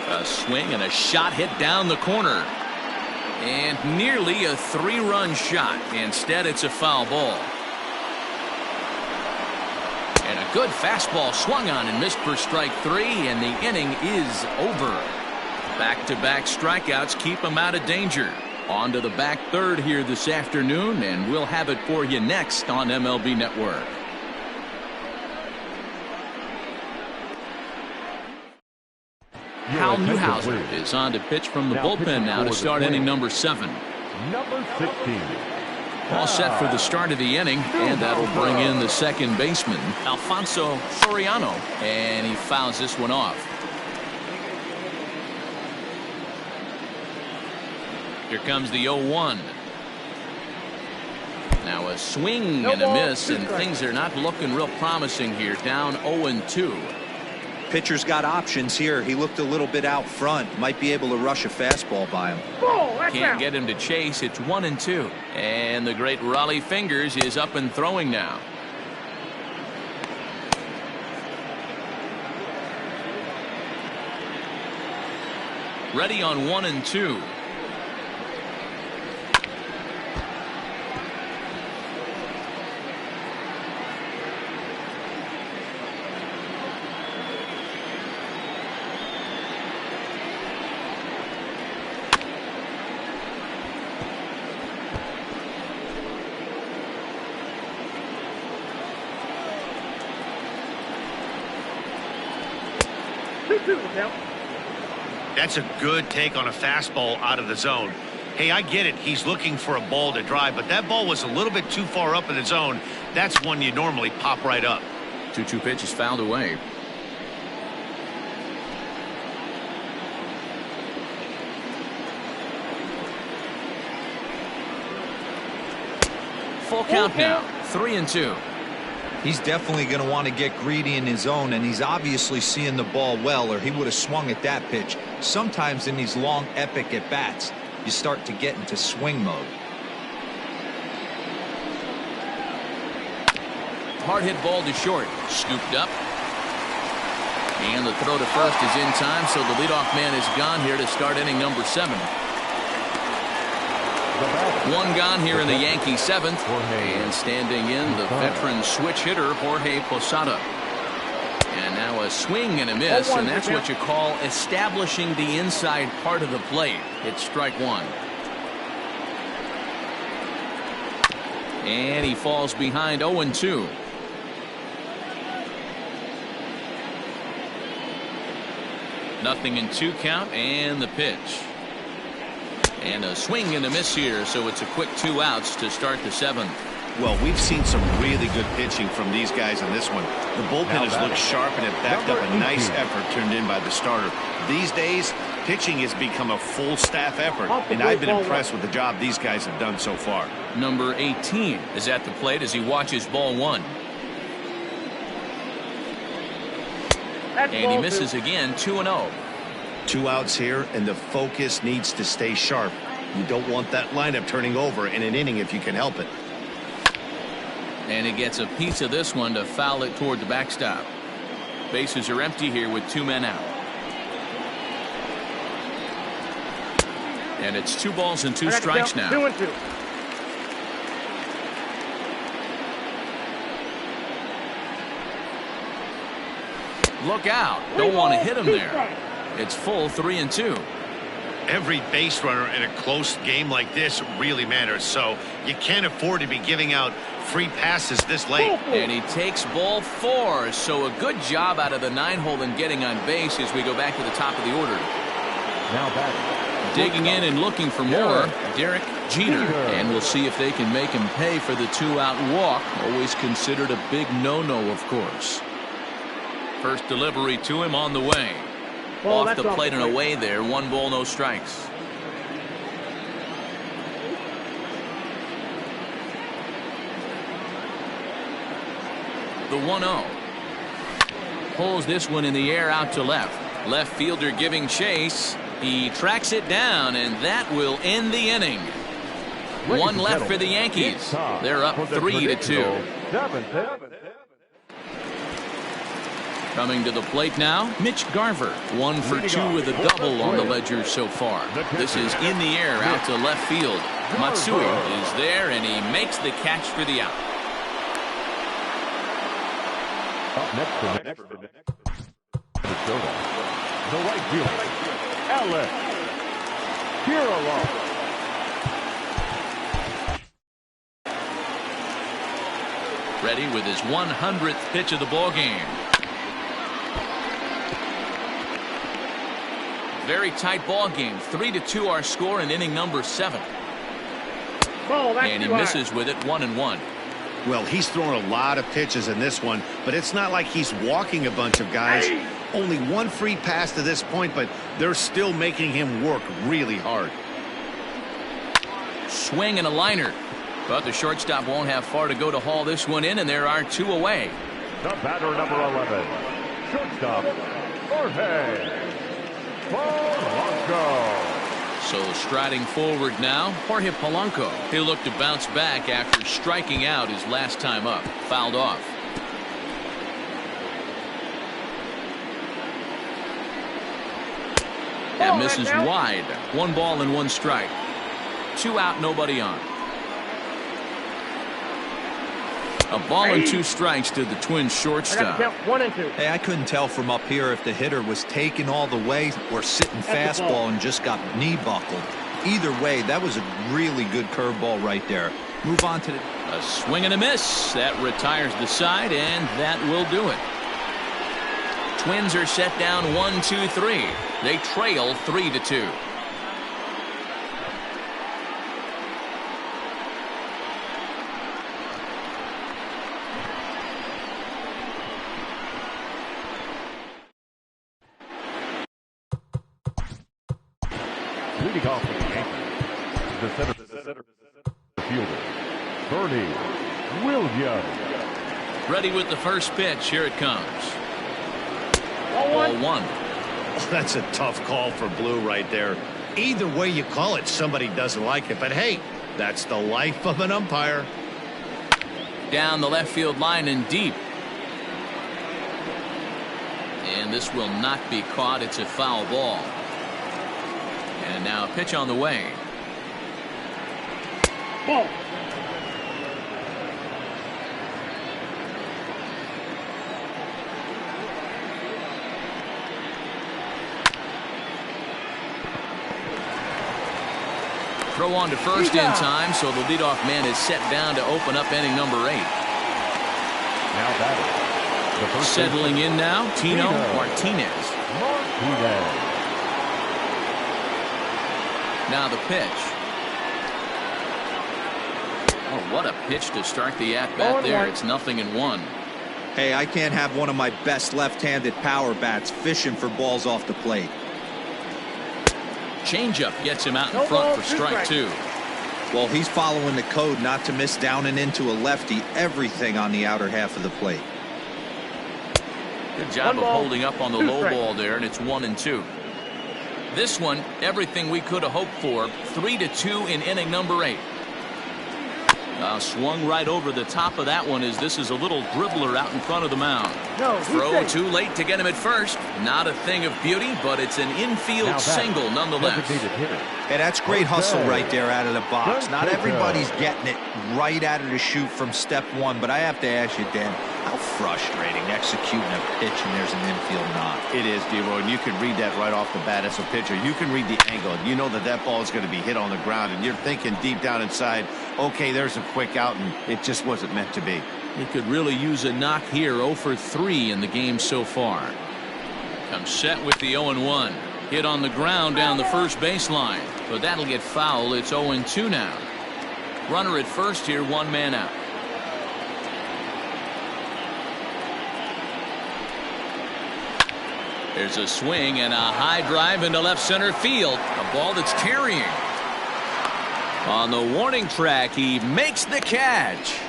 A swing and a shot hit down the corner. And nearly a 3-run shot. Instead, it's a foul ball. And a good fastball swung on and missed for strike 3, and the inning is over. Back-to-back strikeouts keep him out of danger. On to the back third here this afternoon, and we'll have it for you next on MLB Network. Hal Newhouser is on to pitch from the bullpen now to start inning number 7.
Number 16.
All set for the start of the inning, and that'll bring in the second baseman, Alfonso Soriano, and he fouls this one off. Here comes the 0-1. Now a swing and a miss, and things are not looking real promising here. Down 0-2.
Pitcher's got options here. He looked a little bit out front. Might be able to rush a fastball by him.
Can't get him to chase. It's 1-2. And the great Raleigh Fingers is up and throwing now. Ready on 1-2.
That's a good take on a fastball out of the zone. Hey, I get it. He's looking for a ball to drive, but that ball was a little bit too far up in the zone. That's one you normally pop right up.
2-2 pitch is fouled away. Full count now. 3-2.
He's definitely going to want to get greedy in his zone, and he's obviously seeing the ball well, or he would have swung at that pitch. Sometimes in these long, epic at-bats, you start to get into swing mode.
Hard hit ball to short. Scooped up. And the throw to first is in time, so the leadoff man is gone here to start inning number 7. One gone here in the Yankee 7th, and standing in the veteran switch hitter Jorge Posada. And now a swing and a miss, and that's what you call establishing the inside part of the plate. It's strike 1. And he falls behind 0-2. Nothing in 2 count, and the pitch. And a swing and a miss here, so it's a quick 2 outs to start the 7th.
Well, we've seen some really good pitching from these guys in this one. The bullpen has looked sharp, and it backed up a nice effort turned in by the starter. These days, pitching has become a full staff effort, and I've been impressed with the job these guys have done so far.
Number 18 is at the plate as he watches ball 1. And he misses again, 2-0.
2 outs here, and the focus needs to stay sharp. You don't want that lineup turning over in an inning if you can help it.
And he gets a piece of this one to foul it toward the backstop. Bases are empty here with 2 men out. And it's 2 balls and 2 strikes now.
2-2.
Look out. Don't want to hit him there. It's full 3-2.
Every base runner in a close game like this really matters, so you can't afford to be giving out free passes this late.
And he takes ball 4, so a good job out of the 9-hole in getting on base as we go back to the top of the order.
Now batting.
Digging in and looking for more, Derek Jeter. And we'll see if they can make him pay for the 2-out walk. Always considered a big no-no, of course. First delivery to him on the way. Off the plate and away there. 1 ball, no strikes. The 1-0. pulls this one in the air out to left. Left fielder giving chase. He tracks it down, and that will end the inning. One left for the Yankees. They're up 3-2. Coming to the plate now, Mitch Garver. 1 for 2 with a double on the ledger so far. This is in the air out to left field. Matsui is there, and he makes the catch for the out.
Up next the right fielder, Alex Kirilloff.
Ready with his 100th pitch of the ball game. Very tight ball game. 3-2 our score in inning number 7. And he misses with it 1-1.
Well, he's thrown a lot of pitches in this one, but it's not like he's walking a bunch of guys. Only 1 free pass to this point, but they're still making him work really hard.
Swing and a liner. But the shortstop won't have far to go to haul this one in, and there are 2 away.
The batter, number 11, shortstop, Jorge Polanco.
So striding forward now, Jorge Polanco. He'll look to bounce back after striking out his last time up. Fouled off. That misses wide. 1 ball and 1 strike. 2 out, nobody on. A ball and 2 strikes to the Twins shortstop.
1 and 2.
Hey, I couldn't tell from up here if the hitter was taking all the way or sitting fastball and just got knee buckled. Either way, that was a really good curveball right there. Move on to the...
A swing and a miss. That retires the side, and that will do it. Twins are set down 1-2-3. They trail 3-2.
Leading off for the Yankees, the center fielder, Bernie Williams.
Ready with the first pitch. Here it comes. Ball 1.
Oh, that's a tough call for Blue right there. Either way you call it, somebody doesn't like it. But hey, that's the life of an umpire.
Down the left field line and deep. And this will not be caught. It's a foul ball. And now a pitch on the way.
Ball.
Throw on to first in time, so the leadoff man is set down to open up inning number 8.
Now batting. The first
Settling in now, Tino Martinez. Now the pitch. Oh, what a pitch to start the at-bat there. It's 0-1.
Hey, I can't have one of my best left-handed power bats fishing for balls off the plate.
Changeup gets him out in front for strike 2.
Well, he's following the code not to miss down and into a lefty. Everything on the outer half of the plate.
Good job of holding up on the low ball there, and it's 1-2. This one, everything we could have hoped for. 3-2 in inning number 8. Swung right over the top of that one as this is a little dribbler out in front of the mound. Throw too late to get him at first. Not a thing of beauty, but it's an infield single nonetheless.
Hey, that's great hustle right there out of the box. Not everybody's getting it right out of the chute from step 1, but I have to ask you, Dan, how frustrating executing a pitch and there's an infield knock.
It is, D-Roy, and you can read that right off the bat as a pitcher. You can read the angle. You know that ball is going to be hit on the ground, and you're thinking deep down inside, okay, there's a quick out, and it just wasn't meant to be.
He could really use a knock here. 0 for 3 in the game so far. Comes set with the 0-1. Hit on the ground down the first baseline, but that'll get foul. It's 0-2 now. Runner at first here, 1 man out. There's a swing and a high drive into left center field. A ball that's carrying. On the warning track, he makes the catch.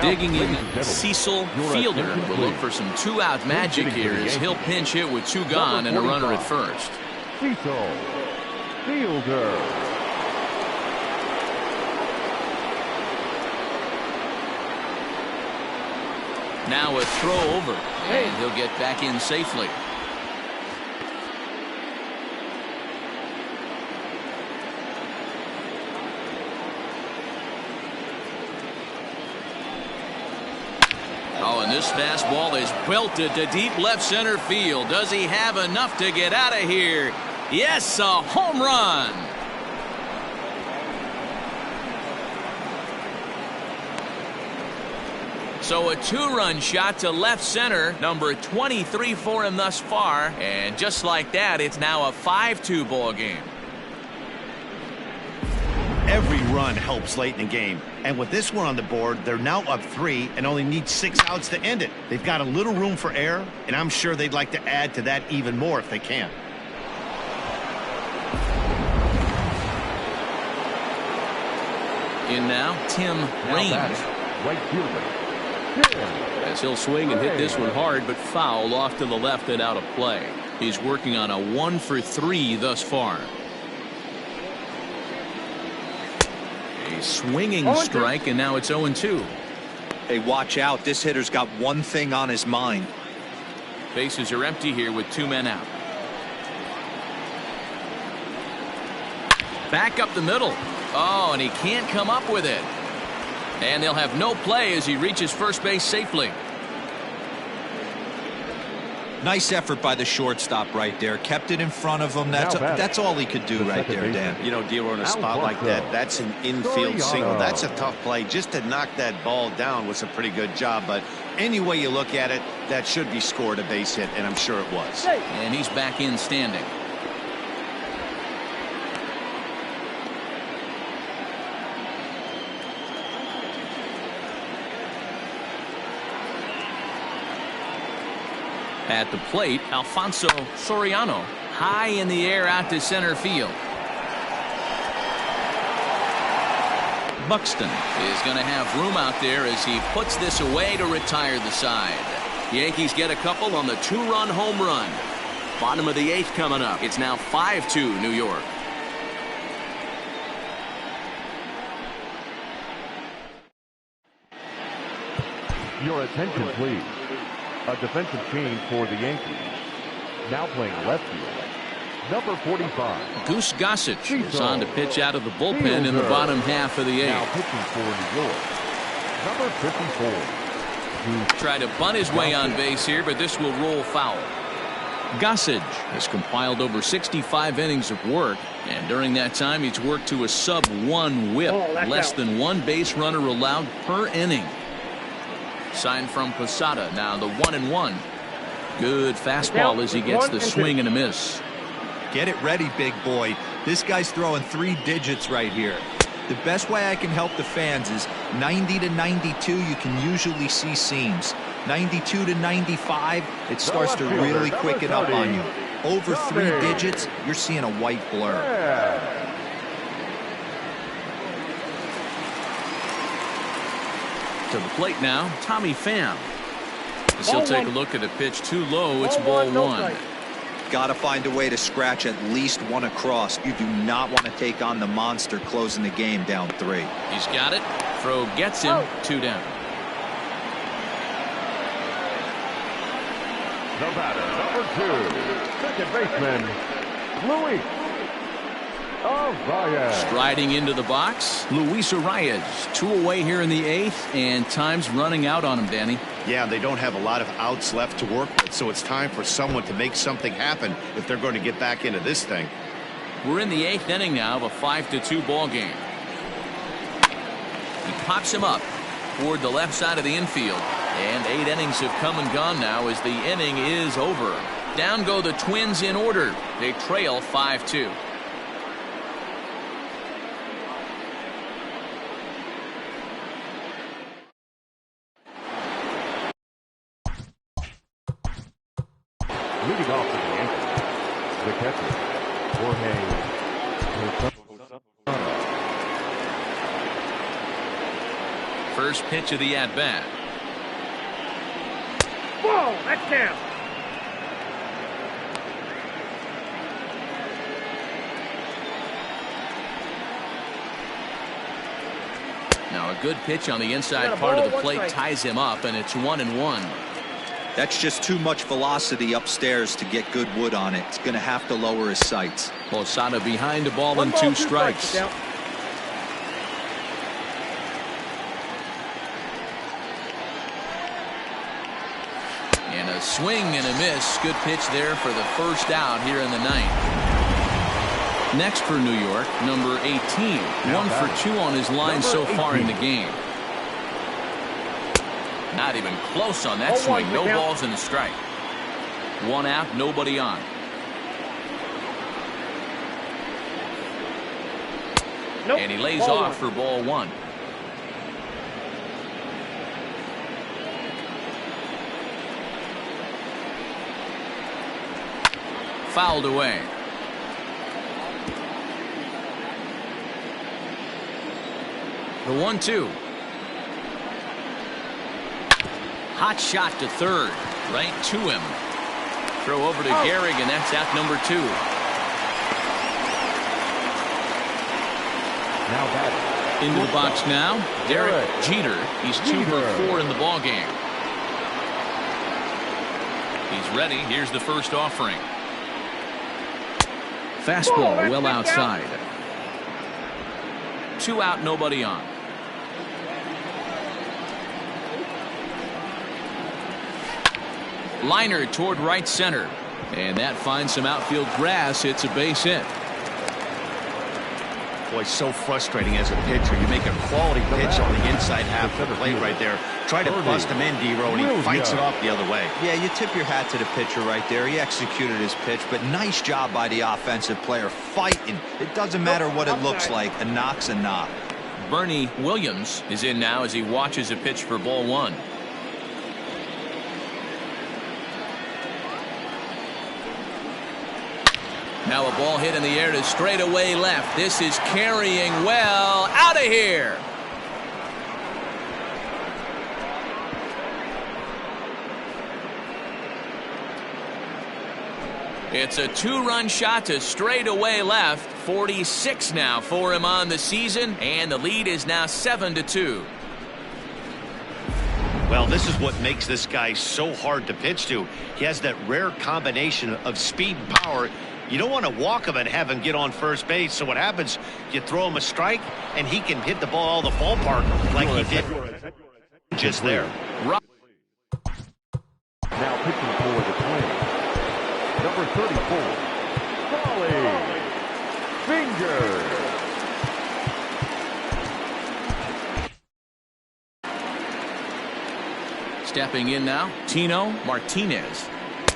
Digging in, Cecil Fielder will look for some two-out magic here as he'll pinch hit with two gone and a runner at first.
Cecil Fielder.
Now a throw over, and he'll get back in safely. Oh, and this fastball is belted to deep left center field. Does he have enough to get out of here? Yes, a home run. So a two-run shot to left center, number 23 for him thus far. And just like that, it's now a 5-2 ball game.
Every run helps late in the game. And with this one on the board, they're now up 3 and only need 6 outs to end it. They've got a little room for error, and I'm sure they'd like to add to that even more if they can.
In now, Tim Raines.
Right fielder.
As he'll swing and hit this one hard, but foul off to the left and out of play.
He's working on a 1-for-3 thus far. A swinging strike, and now it's 0-2.
Hey, watch out. This hitter's got one thing on his mind.
Bases are empty here with 2 men out. Back up the middle. Oh, and he can't come up with it. And they'll have no play as he reaches first base safely.
Nice effort by the shortstop right there. Kept it in front of him. That's all he could do right there, Dan.
You know, Dero, in a spot like that, that's an infield single. That's a tough play. Just to knock that ball down was a pretty good job. But any way you look at it, that should be scored a base hit, and I'm sure it was.
And he's back in standing. At the plate, Alfonso Soriano, high in the air out to center field. Buxton is going to have room out there as he puts this away to retire the side. Yankees get a couple on the 2-run home run. Bottom of the 8th coming up. It's now 5-2 New York.
Your attention, please. A defensive change for the Yankees. Now playing left field. Number 45.
Goose Gossage is on to pitch out of the bullpen in the bottom half of the 8th.
Now pitching for New York. Number 54.
Tried to bunt his way on base here, but this will roll foul. Gossage has compiled over 65 innings of work, and during that time he's worked to a sub-1 whip, less than 1 base runner allowed per inning. Sign from Posada, now the 1-1. Good fastball as he gets the swing and a miss.
Get it ready, big boy. This guy's throwing 3 digits right here. The best way I can help the fans is 90 to 92, you can usually see seams. 92 to 95, it starts to really quicken up on you. Over 3 digits, you're seeing a white blur.
To the plate now, Tommy Pham. As he'll take a look at the pitch too low, it's ball 1.
Got to find a way to scratch at least 1 across. You do not want to take on the monster closing the game down 3.
He's got it. Throw gets him. 2 down.
The batter, number 2, second baseman, Luis Arias.
Striding into the box, Luis Arias. 2 away here in the 8th, and time's running out on him, Danny.
Yeah, they don't have a lot of outs left to work with, so it's time for someone to make something happen if they're going to get back into this thing.
We're in the 8th inning now of a 5-2 ball game. He pops him up toward the left side of the infield, and 8 innings have come and gone now as the inning is over. Down go the Twins in order. They trail 5-2.
Leading off for the Yankees, the catcher, Jorge.
First pitch of the at-bat.
Whoa, that's down.
Now a good pitch on the inside part of the plate ties him up, and it's 1-1.
That's just too much velocity upstairs to get good wood on it. It's going to have to lower his sights.
Losada behind a ball and 2 strikes. And a swing and a miss. Good pitch there for the first out here in the ninth. Next for New York, number 18. 1 for 2 on his line so far in the game. Not even close on that swing. No balls and a strike. 1 out, nobody on. And he lays off for ball 1. Fouled away. The 1-2. Hot shot to third. Right to him. Throw over to Gehrig, and that's out number 2.
Now batting.
Into the box now, Derek Jeter. He's 2 for 4 in the ball game. He's ready. Here's the first offering. Fastball well outside. 2 out, nobody on. Liner toward right center. And that finds some outfield grass. It's a base hit.
Boy, so frustrating as a pitcher. You make a quality pitch on the inside half of the plate right there. Try to bust him in, D-Row, and he fights it off the other way.
Yeah, you tip your hat to the pitcher right there. He executed his pitch, but nice job by the offensive player fighting. It doesn't matter what it looks like. A knock's a knock.
Bernie Williams is in now as he watches a pitch for ball 1. Now a ball hit in the air to straightaway left. This is carrying well. Out of here. It's a 2-run shot to straightaway left. 46 now for him on the season, and the lead is now 7-2.
Well, this is what makes this guy so hard to pitch to. He has that rare combination of speed and power. You don't want to walk him and have him get on first base. So what happens, you throw him a strike, and he can hit the ball out of the ballpark like he did just there.
Now pitching for the Twins, number 34, Wally Finger.
Stepping in now, Tino Martinez.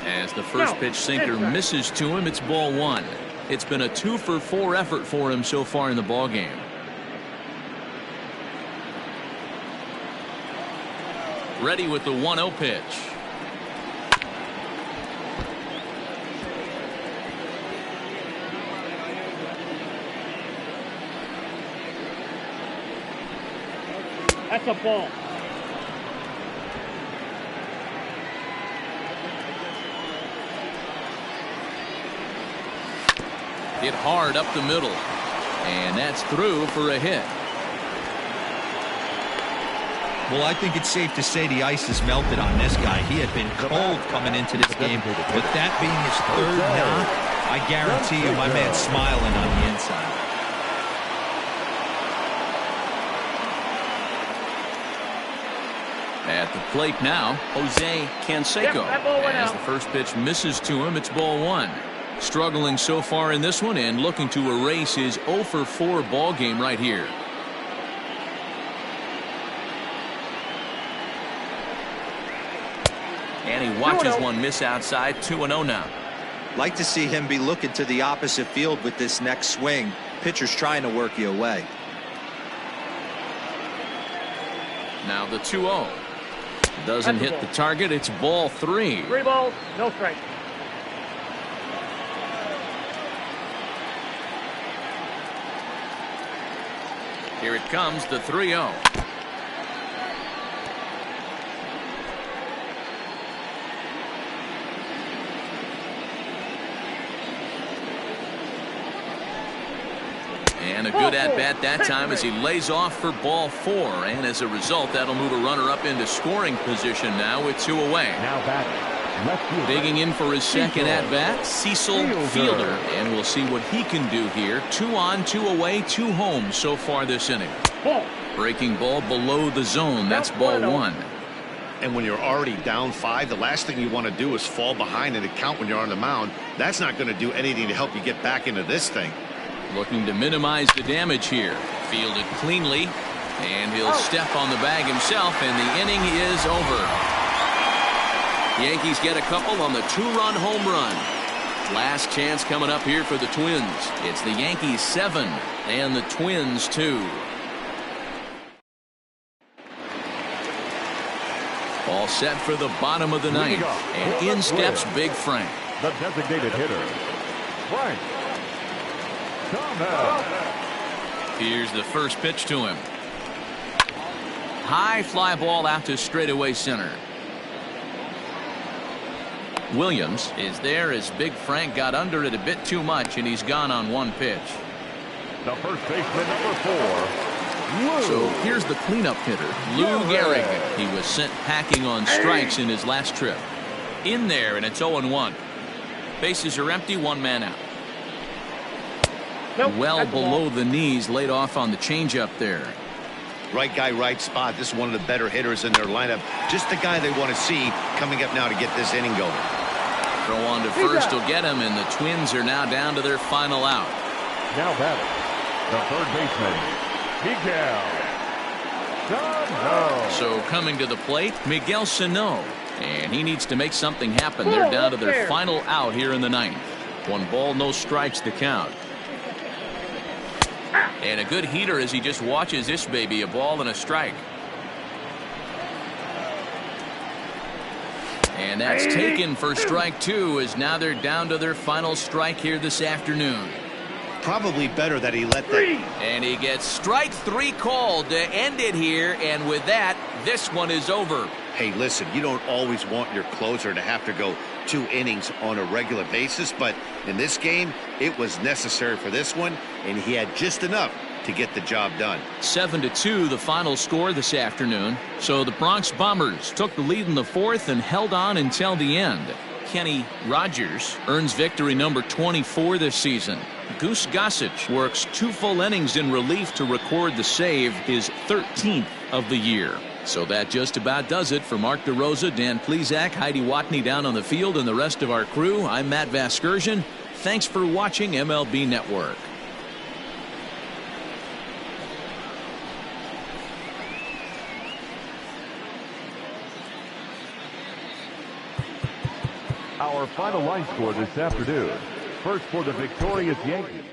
As the first pitch sinker misses to him, it's ball 1. It's been a 2 for 4 effort for him so far in the ball game. Ready with the 1-0 pitch.
That's a ball.
Hit hard up the middle. And that's through for a hit.
Well, I think it's safe to say the ice has melted on this guy. He had been cold coming into this game. With that being his 3rd knock, I guarantee you my man's smiling on the inside.
At the plate now, Jose Canseco. As the first pitch misses to him, it's ball 1. Struggling so far in this one and looking to erase his 0 for 4 ball game right here. And he watches one miss outside. 2-0 now.
Like to see him be looking to the opposite field with this next swing. Pitcher's trying to work you away.
Now the 2-0. Doesn't hit the target. It's ball 3.
3 balls, no strike.
Here it comes, the 3-0. good at-bat that time as he lays off for ball 4. And as a result, that'll move a runner up into scoring position now with 2 away.
Now batting, left fielder.
Digging in for his second at-bat, Cecil Fielder. And we'll see what he can do here. 2 on, 2 away, 2 home so far this inning. Breaking ball below the zone. That's ball 1.
And when you're already down 5, the last thing you want to do is fall behind in the count when you're on the mound. That's not going to do anything to help you get back into this thing.
Looking to minimize the damage here. Fielded cleanly. And he'll step on the bag himself, and the inning is over. Yankees get a couple on the 2-run home run. Last chance coming up here for the Twins. It's the Yankees 7 and the Twins 2. All set for the bottom of the ninth. And in steps Big Frank.
The designated hitter, Frank Thomas.
Here's the first pitch to him. High fly ball out to straightaway center. Williams is there as Big Frank got under it a bit too much, and he's gone on 1 pitch.
The first baseman, number 4.
So here's the cleanup hitter, Lou Gehrig. He was sent packing on strikes in his last trip. In there, and it's 0-1. Bases are empty, 1 man out. Well below the knees, laid off on the changeup there.
Right guy, right spot. This is one of the better hitters in their lineup. Just the guy they want to see coming up now to get this inning going.
Throw on to first will get him, and the Twins are now down to their final out.
Now batting, the third baseman, Miguel Sano.
So coming to the plate, Miguel Sano. And he needs to make something happen. They're down to their final out here in the ninth. 1 ball, no strikes to count. And a good heater as he just watches this baby, a ball and a strike. And that's taken for strike 2, as now they're down to their final strike here this afternoon.
Probably better that he let that.
And he gets strike 3 called to end it here, and with that, this one is over.
Hey, listen, you don't always want your closer to have to go 2 innings on a regular basis, but in this game, it was necessary for this one, and he had just enough to get the job done.
7-2 the final score this afternoon. So the Bronx Bombers took the lead in the 4th and held on until the end. Kenny Rogers earns victory number 24 this season. Goose Gossage works 2 full innings in relief to record the save, his 13th of the year. So that just about does it. For Mark DeRosa, Dan Plesac, Heidi Watney down on the field, and the rest of our crew, I'm Matt Vasgersian. Thanks for watching MLB Network.
Our final line score this afternoon. First for the victorious Yankees.